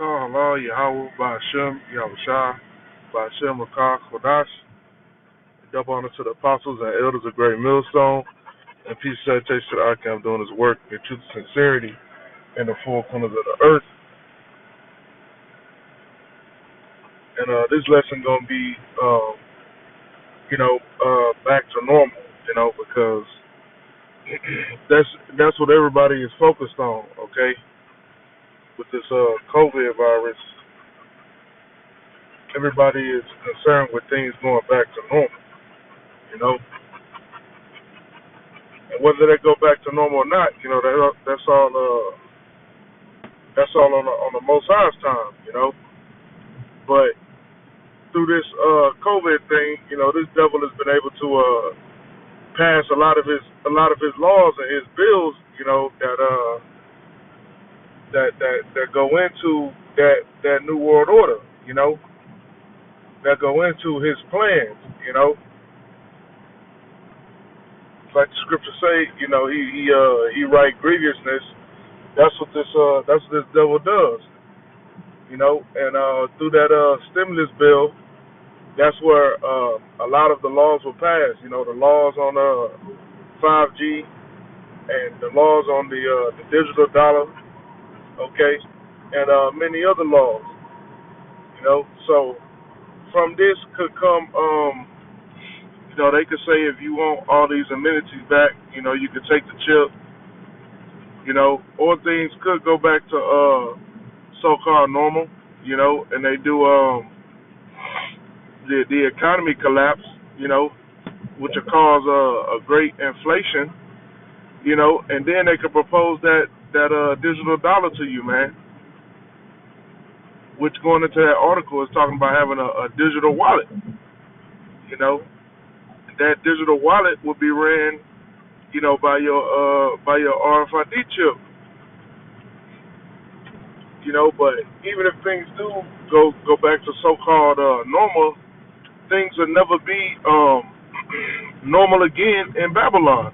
Allah, Yahweh, Ba'ashem, Yahushua, Ba'ashem, Rakah, Kodash. Double honor to the apostles and elders of Great Millstone, and peace and salutation to the Arkham doing his work in truth and sincerity in the four corners of the earth. And this lesson gonna be, back to normal, because that's what everybody is focused on, okay? With this COVID virus, everybody is concerned with things going back to normal, you know. And whether they go back to normal or not, that's all. That's all on the Most High's time, But through this COVID thing, this devil has been able to pass a lot of his laws and his bills, that go into that new world order, that go into his plans, Like the scriptures say, he write grievousness. That's what this devil does, And through that stimulus bill, that's where a lot of the laws were passed. The laws on 5G and the laws on the digital dollar, okay, and many other laws. So from this could come, they could say if you want all these amenities back, you could take the chip, or things could go back to so-called normal, and they do the economy collapse, which will cause a great inflation, and then they could propose that digital dollar to you, man. Which going into that article is talking about having a digital wallet, That digital wallet would be ran, by your RFID chip, But even if things do go back to so-called normal, things will never be normal again in Babylon,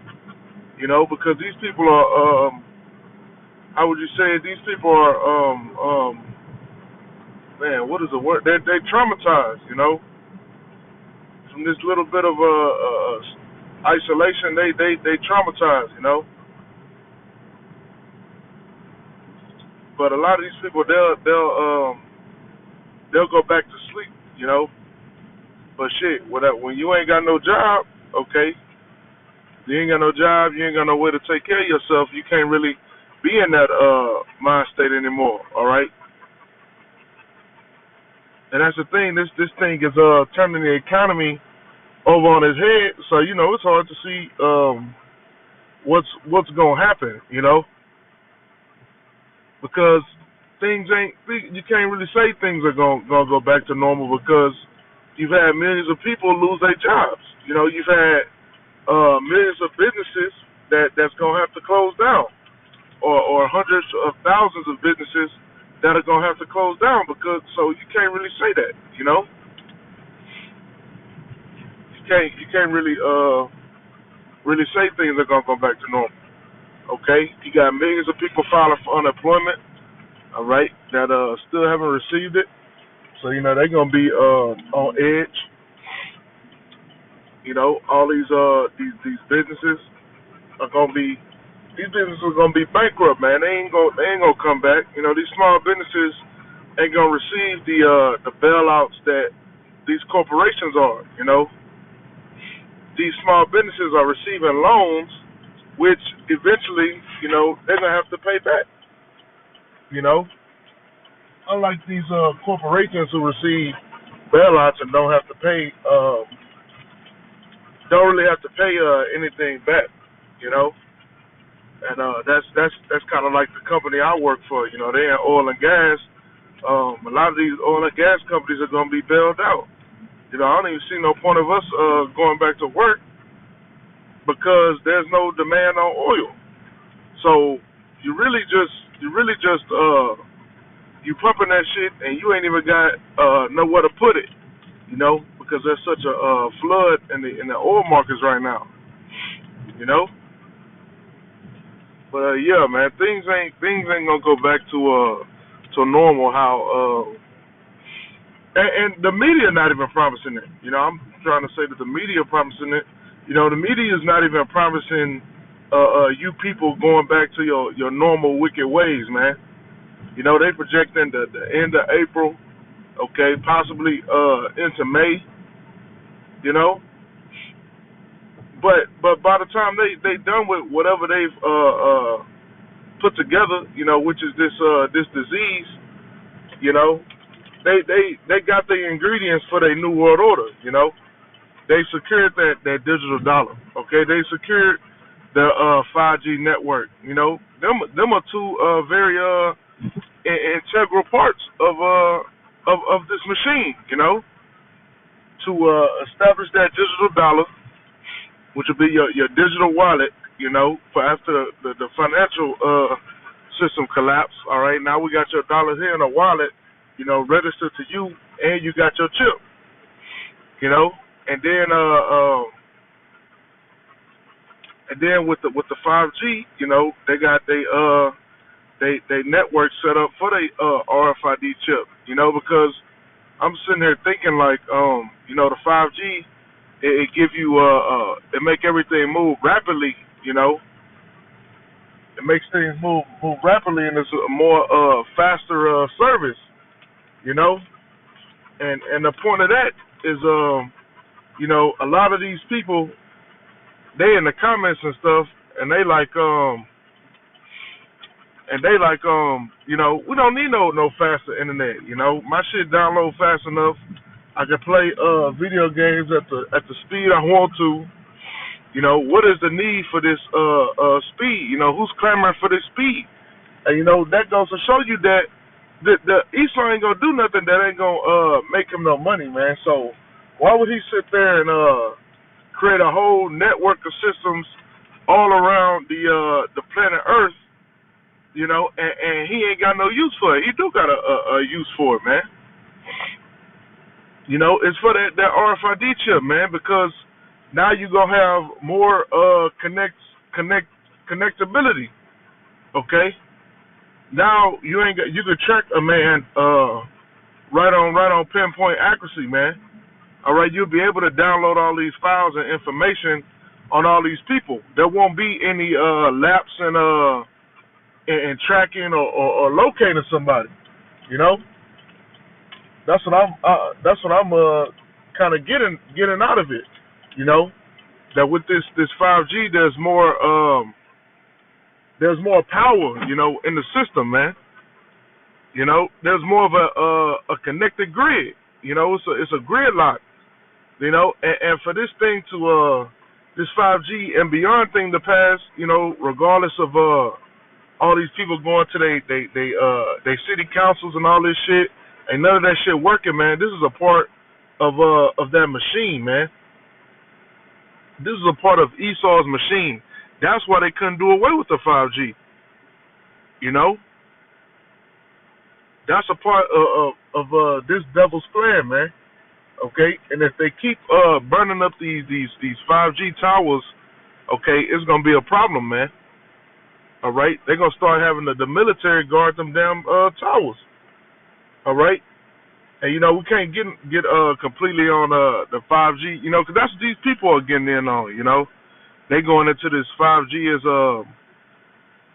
because these people are, how would you say, these people are, man, what is the word? They traumatized, from this little bit of isolation. They traumatized, But a lot of these people, they'll go back to sleep, But shit, when you ain't got no job, okay, you ain't got no job, you ain't got no way to take care of yourself, you can't really be in that mind state anymore, all right? And that's the thing. This thing is turning the economy over on his head. So it's hard to see what's gonna happen. Because you can't really say things are gonna go back to normal because you've had millions of people lose their jobs. You've had millions of businesses that's gonna have to close down, or hundreds of thousands of businesses that are gonna have to close down so you can't really say that. You can't really say things are gonna go back to normal. Okay, you got millions of people filing for unemployment. All right, that still haven't received it. So they're gonna be on edge. All these businesses are gonna be bankrupt, man. They ain't gonna come back. These small businesses ain't gonna receive the bailouts that these corporations are. These small businesses are receiving loans, which eventually, they're gonna have to pay back. Unlike these corporations who receive bailouts and don't have to pay, don't really have to pay anything back. And that's kind of like the company I work for. They're in oil and gas. A lot of these oil and gas companies are gonna be bailed out. I don't even see no point of us going back to work because there's no demand on oil. So you really just you pumping that shit and you ain't even got nowhere to put it, because there's such a flood in the oil markets right now, But yeah, man, things ain't gonna go back to so normal how and the media not even promising it. You know, I'm trying to say that the media promising it. You know, the media is not even promising you people going back to your normal wicked ways, man. You know, they projecting the end of April, okay, possibly into May. You know, but by the time they done with whatever they've put together, you know, which is this disease, you know, they got the ingredients for their new world order. You know, they secured that digital dollar. Okay, they secured the 5G network. You know, them are two very integral parts of this machine. You know, to establish that digital dollar, which will be your digital wallet. You know, for after the financial system collapse. All right, now we got your dollars here in a wallet. You know, registered to you, and you got your chip. You know, and then with the 5G, you know, they got they network set up for the RFID chip. You know, because I'm sitting here thinking like, you know, the 5G it give you it make everything move rapidly. You know, it makes things move rapidly, and it's a more faster service. You know, and the point of that is you know, a lot of these people, they in the comments and stuff, and they like you know, we don't need no faster internet. You know, my shit download fast enough. I can play video games at the speed I want to. You know, what is the need for this speed? You know, who's clamoring for this speed? And you know, that goes to show you that the Esau ain't gonna do nothing that ain't gonna make him no money, man. So why would he sit there and create a whole network of systems all around the planet Earth, you know, and he ain't got no use for it. He do got a use for it, man. You know, it's for that RFID chip, man, because now you gonna have more connectability. Okay? Now you could track a man right on pinpoint accuracy, man. All right, you'll be able to download all these files and information on all these people. There won't be any lapse in tracking or locating somebody. You know, that's what I'm kind of getting out of it. You know, that with this 5G, there's more power. You know, in the system, man. You know, there's more of a connected grid. You know, it's a grid lock. You know, and for this thing to this 5G and beyond thing to pass, you know, regardless of all these people going to they city councils and all this shit, ain't none of that shit working, man. This is a part of that machine, man. This is a part of Esau's machine. That's why they couldn't do away with the 5G. You know, that's a part of this devil's plan, man. Okay, and if they keep burning up these 5G towers, okay, it's gonna be a problem, man. All right, they're gonna start having the military guard them damn towers. All right, and you know we can't get completely on the 5G, you know, because that's what these people are getting in on. You know, they going into this 5G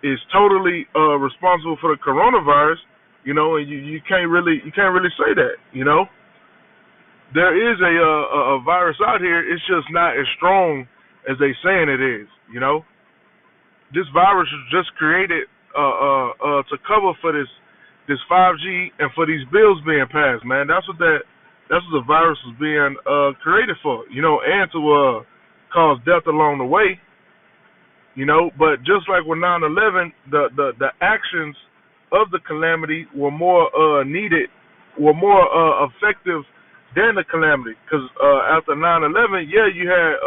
is totally responsible for the coronavirus. You know, and you can't really say that. You know. There is a virus out here. It's just not as strong as they saying it is. You know, this virus was just created to cover for this 5G and for these bills being passed. Man, that's what the virus was being created for. You know, and to cause death along the way. You know, but just like with 9/11, the actions of the calamity were more needed, were more effective than the calamity, because after 9/11, yeah, you had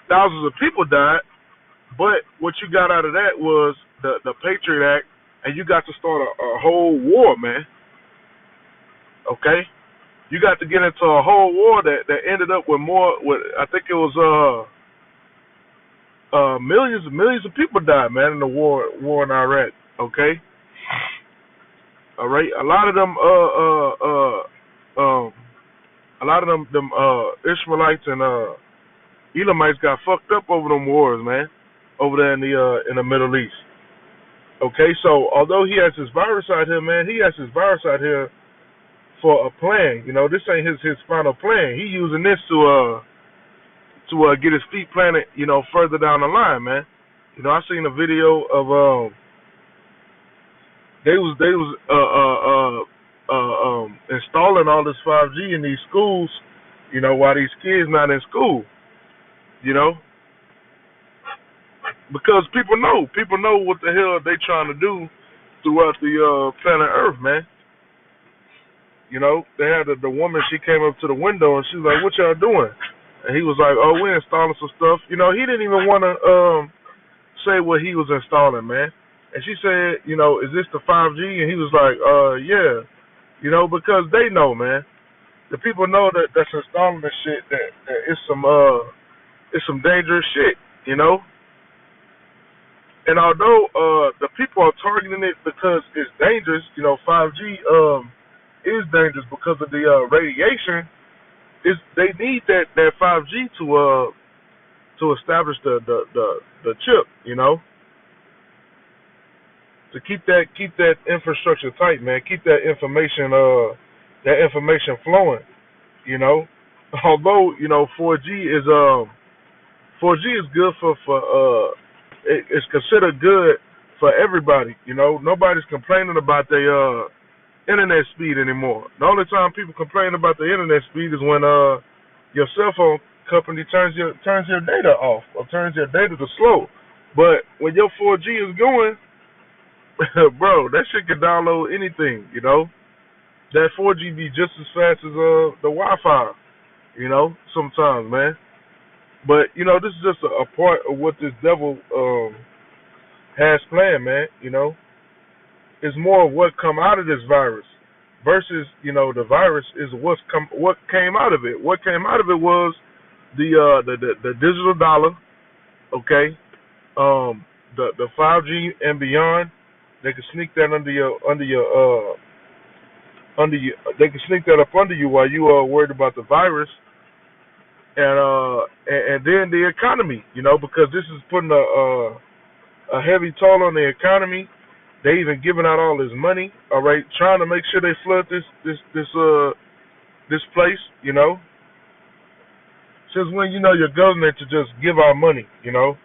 thousands of people died, but what you got out of that was the Patriot Act, and you got to start a whole war, man. Okay, you got to get into a whole war that ended up with more. With I think it was millions of people died, man, in the war in Iraq. Okay, All right, a lot of them a lot of them Ishmaelites and Elamites got fucked up over them wars, man, over there in the Middle East. Okay, so although he has his virus out here, man, he has his virus out here for a plan. You know, this ain't his final plan. He using this to get his feet planted, you know, further down the line, man. You know, I seen a video of they was installing all this 5G in these schools, you know, while these kids not in school, you know, because people know what the hell they trying to do throughout the planet Earth, man. You know, they had the woman. She came up to the window and she was like, "What y'all doing?" And he was like, "Oh, we're installing some stuff." You know, he didn't even want to say what he was installing, man. And she said, "You know, is this the 5G?" And he was like, yeah." You know, because they know, man. The people know that's installing the shit that it's some dangerous shit. You know. And although the people are targeting it because it's dangerous, you know, 5G is dangerous because of the radiation. They need that 5G to establish the chip, you know, to keep that infrastructure tight, man. Keep that information flowing, you know. Although you know 4G is good for it's considered good for everybody, you know. Nobody's complaining about their internet speed anymore. The only time people complain about the internet speed is when your cell phone company turns your data off or turns your data to slow. But when your 4G is going, bro, that shit can download anything, you know. That 4G be just as fast as the Wi-Fi, you know, sometimes, man. But, you know, this is just a part of what this devil has planned, man, you know. It's more of what come out of this virus versus, you know, the virus is what came out of it. What came out of it was the digital dollar, okay? The 5G and beyond. They can sneak that they can sneak that up under you while you are worried about the virus, and then the economy, you know, because this is putting a heavy toll on the economy. They even giving out all this money, all right, trying to make sure they flood this place, you know. Since when you know your government to just give out money, you know,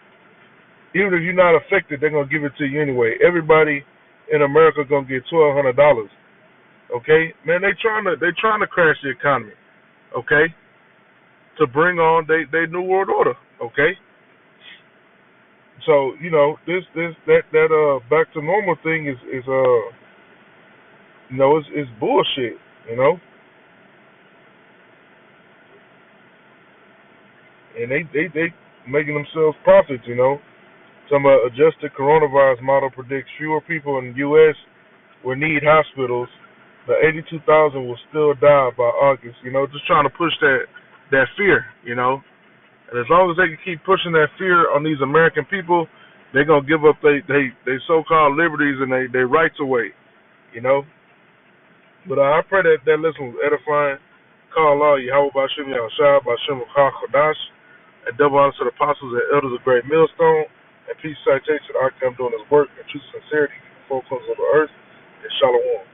even if you're not affected, they're gonna give it to you anyway. Everybody in America gonna get $1,200. Okay, man, they trying to crash the economy, okay, to bring on they new world order, okay. So you know that back to normal thing is you know it's bullshit, you know. And they making themselves profits, you know. Some adjusted coronavirus model predicts fewer people in the U.S. will need hospitals. The 82,000 will still die by August. You know, just trying to push that fear, you know. And as long as they can keep pushing that fear on these American people, they're gonna give up they so-called liberties and they rights away, you know. But I pray that lesson was edifying. Call Allah Yahweh Bashim Yahushua Bashim Chadash, and double honor to the apostles and elders of Great Millstone, and peace, citation, I come doing this work, and true sincerity, for the folks of the earth, and Shalom.